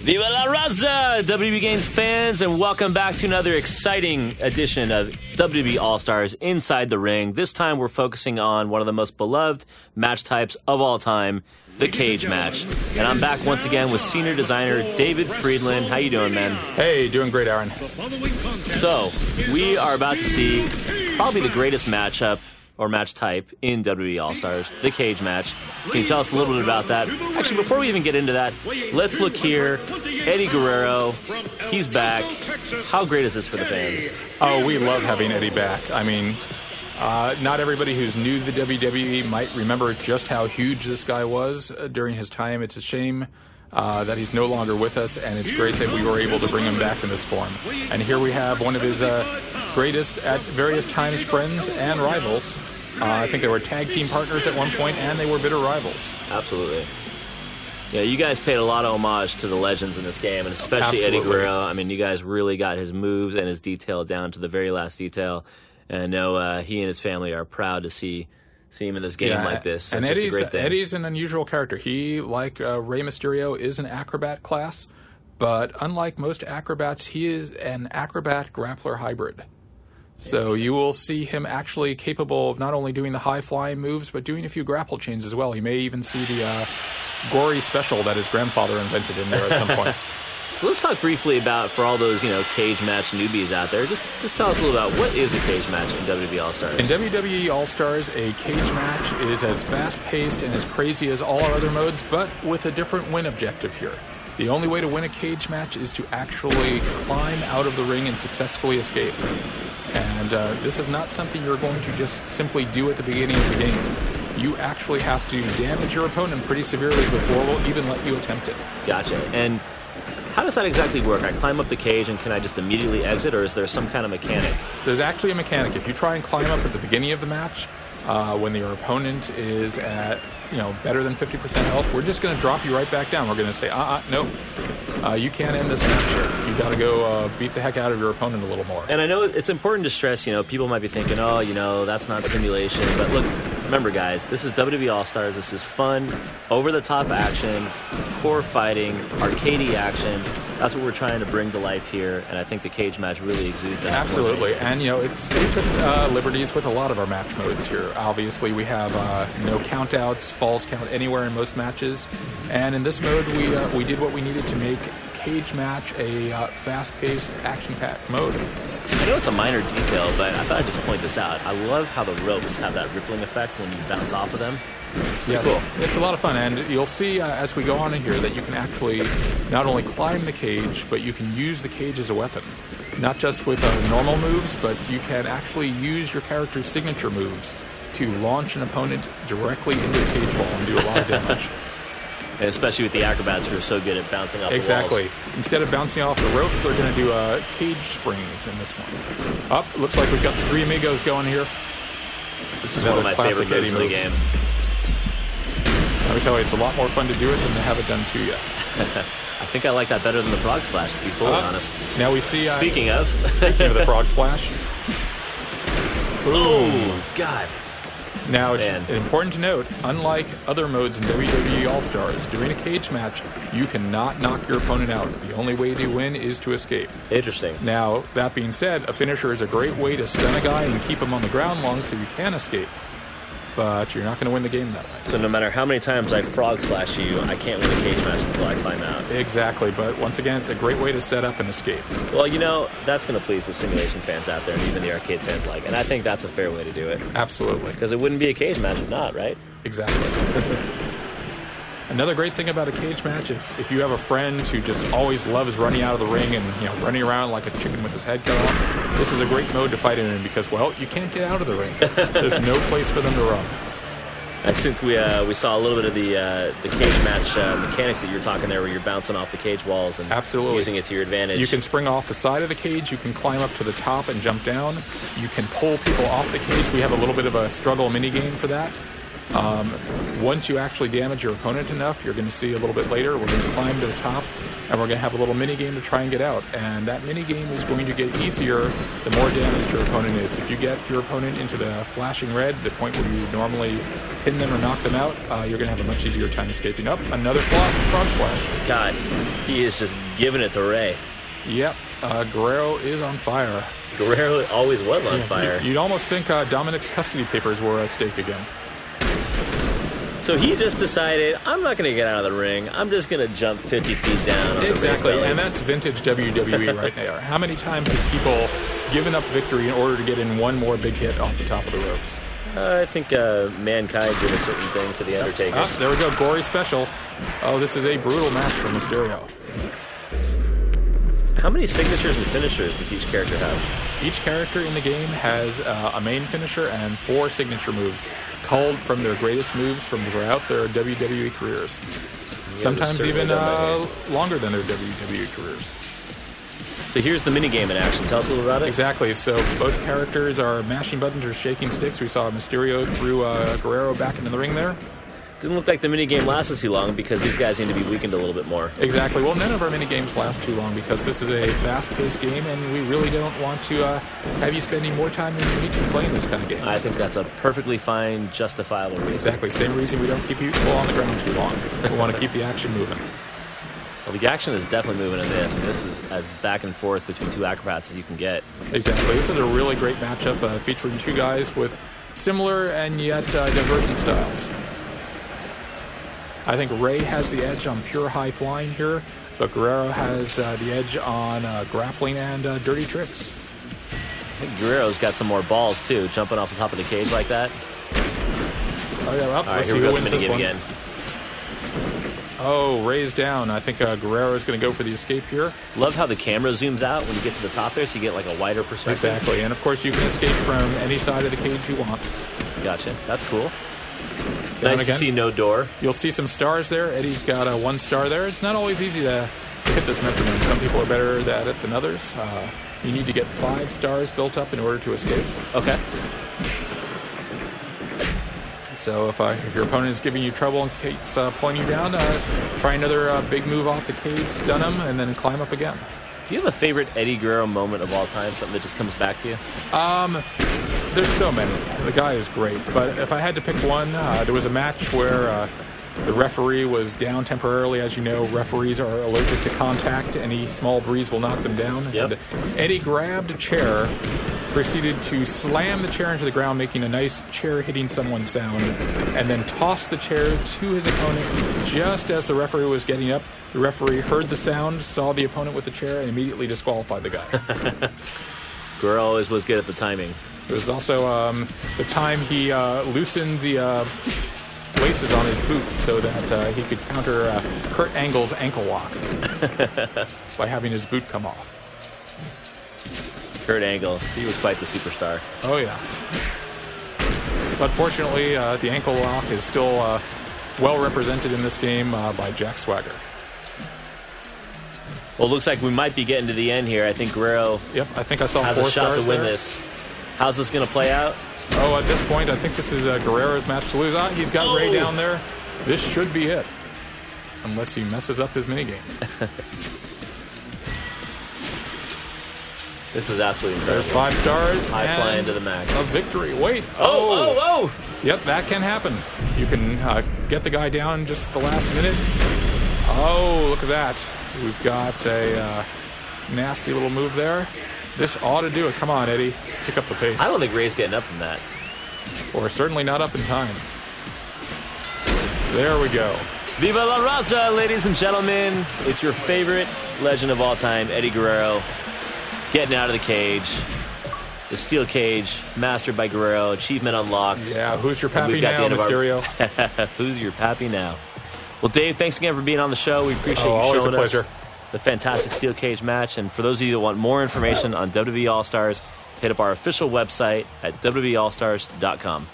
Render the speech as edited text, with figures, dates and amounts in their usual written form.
Viva la Raza, WB Games fans, and welcome back to another exciting edition of WWE All-Stars Inside the Ring. This time we're focusing on one of the most beloved match types of all time, the cage match. And I'm back once again with senior designer David Friedland. How you doing, man? Hey, doing great, Aaron. So, we are about to see probably the greatest matchup or match type in WWE All-Stars, the cage match. Can you tell us a little bit about that? Actually, before we even get into that, let's look here. Eddie Guerrero, he's back. How great is this for the fans? Oh, we love having Eddie back. I mean, not everybody who's new to the WWE might remember just how huge this guy was during his time. It's a shame that he's no longer with us, and it's great that we were able to bring him back in this form. And here we have one of his greatest, at various times, friends and rivals. I think they were tag team partners at one point, and they were bitter rivals. Absolutely. Yeah, you guys paid a lot of homage to the legends in this game, and especially Eddie Guerrero. I mean, you guys really got his moves and his detail down to the very last detail. And I know he and his family are proud to see him in this game like this. So and it's just a great thing. Eddie's an unusual character. He, like Rey Mysterio, is an acrobat class, but unlike most acrobats, he is an acrobat grappler hybrid. So you will see him actually capable of not only doing the high-flying moves, but doing a few grapple chains as well. You may even see the gory special that his grandfather invented in there at some point. So let's talk briefly about, for all those cage match newbies out there, just tell us a little about what is a cage match in WWE All-Stars. In WWE All-Stars, a cage match is as fast-paced and as crazy as all our other modes, but with a different win objective here. The only way to win a cage match is to actually climb out of the ring and successfully escape. And this is not something you're going to just simply do at the beginning of the game. You actually have to damage your opponent pretty severely before we'll even let you attempt it. Gotcha. And how does that exactly work? I climb up the cage and can I just immediately exit, or is there some kind of mechanic? There's actually a mechanic. If you try and climb up at the beginning of the match, when your opponent is at better than 50% health, we're just going to drop you right back down. We're going to say, nope, you can't end this match here. You got to go beat the heck out of your opponent a little more. And I know it's important to stress, people might be thinking, that's not simulation. But look, remember, guys, this is WWE All-Stars. This is fun, over-the-top action, core fighting, arcadey action. That's what we're trying to bring to life here, and I think the cage match really exudes that. Absolutely, and we took liberties with a lot of our match modes here. Obviously, we have no countouts, falls count anywhere in most matches, and in this mode, we did what we needed to make cage match a fast-paced, action-packed mode. I know it's a minor detail, but I thought I'd just point this out. I love how the ropes have that rippling effect when you bounce off of them. Yes, cool. It's a lot of fun, and you'll see as we go on in here that you can actually not only climb the cage, but you can use the cage as a weapon. Not just with normal moves, but you can actually use your character's signature moves to launch an opponent directly into the cage wall and do a lot of damage. And especially with the acrobats who are so good at bouncing off the walls. Exactly. Instead of bouncing off the ropes, they're going to do cage springs in this one. Looks like we've got the three amigos going here. This is one of my favorite moves in the game. Let me tell you, it's a lot more fun to do it than to have it done to you. I think I like that better than the frog splash, to be fully honest. Now we see... Speaking of the frog splash. Oh, God. Now, it's important to note, unlike other modes in WWE All-Stars, during a cage match, you cannot knock your opponent out. The only way to win is to escape. Interesting. Now, that being said, a finisher is a great way to stun a guy and keep him on the ground long so you can escape. But you're not going to win the game that way. So no matter how many times I frog splash you, I can't win a cage match until I climb out. Exactly, but once again, it's a great way to set up and escape. Well, that's going to please the simulation fans out there and even the arcade fans alike. And I think that's a fair way to do it. Absolutely. Because it wouldn't be a cage match if not, right? Exactly. Another great thing about a cage match, if you have a friend who just always loves running out of the ring and running around like a chicken with his head cut off, this is a great mode to fight in because, you can't get out of the ring. There's no place for them to run. I think we saw a little bit of the cage match mechanics that you were talking there, where you're bouncing off the cage walls and using it to your advantage. You can spring off the side of the cage. You can climb up to the top and jump down. You can pull people off the cage. We have a little bit of a struggle mini game for that. Once you actually damage your opponent enough, you're going to see a little bit later, we're going to climb to the top, and we're going to have a little mini game to try and get out. And that mini game is going to get easier the more damaged your opponent is. If you get your opponent into the flashing red, the point where you normally pin them or knock them out, you're going to have a much easier time escaping up. Another frog splash. God, he is just giving it to Ray. Yep, Guerrero is on fire. Guerrero always was on fire. You'd almost think Dominic's custody papers were at stake again. So he just decided, I'm not going to get out of the ring. I'm just going to jump 50 feet down. Exactly, and that's vintage WWE right there. How many times have people given up victory in order to get in one more big hit off the top of the ropes? I think Mankind did a certain thing to The Undertaker. There we go, gory special. Oh, this is a brutal match for Mysterio. How many signatures and finishers does each character have? Each character in the game has a main finisher and 4 signature moves, culled from their greatest moves from throughout their WWE careers. Sometimes even longer than their WWE careers. So here's the minigame in action. Tell us a little about it. Exactly. So both characters are mashing buttons or shaking sticks. We saw Mysterio threw Guerrero back into the ring there. Didn't look like the minigame lasted too long because these guys need to be weakened a little bit more. Exactly. Well, none of our minigames last too long because this is a fast-paced game, and we really don't want to have you spending more time than you need to playing those kind of games. I think that's a perfectly fine, justifiable reason. Exactly. Same reason we don't keep people on the ground too long. We want to keep the action moving. Well, the action is definitely moving in this. I mean, this is as back and forth between 2 acrobats as you can get. Exactly. This is a really great matchup featuring 2 guys with similar and yet divergent styles. I think Ray has the edge on pure high flying here, but Guerrero has the edge on grappling and dirty tricks. I think Guerrero's got some more balls, too, jumping off the top of the cage like that. Oh, yeah, well, all right, here we go with the minigame again. Oh, Ray's down. I think Guerrero's going to go for the escape here. Love how the camera zooms out when you get to the top there, so you get like a wider perspective. Exactly, and of course you can escape from any side of the cage you want. Gotcha. That's cool. Nice to see no door. You'll see some stars there. Eddie's got 1 star there. It's not always easy to hit this metronome. Some people are better at it than others. You need to get 5 stars built up in order to escape. Okay. So if your opponent is giving you trouble and keeps pulling you down, try another big move off the cage, stun him, and then climb up again. Do you have a favorite Eddie Guerrero moment of all time? Something that just comes back to you? There's so many. The guy is great. But if I had to pick one, there was a match where the referee was down temporarily. As you know, referees are allergic to contact. Any small breeze will knock them down. Yep. And Eddie grabbed a chair, proceeded to slam the chair into the ground, making a nice chair hitting someone sound, and then tossed the chair to his opponent just as the referee was getting up. The referee heard the sound, saw the opponent with the chair, and immediately disqualified the guy. Guerrero always was good at the timing. There was also the time he loosened the laces on his boots so that he could counter Kurt Angle's ankle lock by having his boot come off. Kurt Angle, he was quite the superstar. Oh, yeah. But fortunately, the ankle lock is still well represented in this game by Jack Swagger. Well, it looks like we might be getting to the end here. I think Guerrero I think I saw has 4 a shot stars to win there. this. How's this going to play out? Oh, at this point, I think this is Guerrero's match to lose. He's got Ray down there. This should be it. Unless he messes up his minigame. This is absolutely incredible. There's 5 stars. High flying to the max. A victory. Wait. Oh. Yep, that can happen. You can get the guy down just at the last minute. Oh, look at that. We've got a nasty little move there. This ought to do it. Come on, Eddie. Pick up the pace. I don't think Ray's getting up from that. Or certainly not up in time. There we go. Viva la raza, ladies and gentlemen. It's your favorite legend of all time, Eddie Guerrero, getting out of the cage. The steel cage, mastered by Guerrero, achievement unlocked. Yeah, who's your pappy now, Mysterio? Who's your pappy now? Well, Dave, thanks again for being on the show. We appreciate you always showing a pleasure. us the fantastic steel cage match. And for those of you that want more information on WWE All-Stars, hit up our official website at WWEAllstars.com.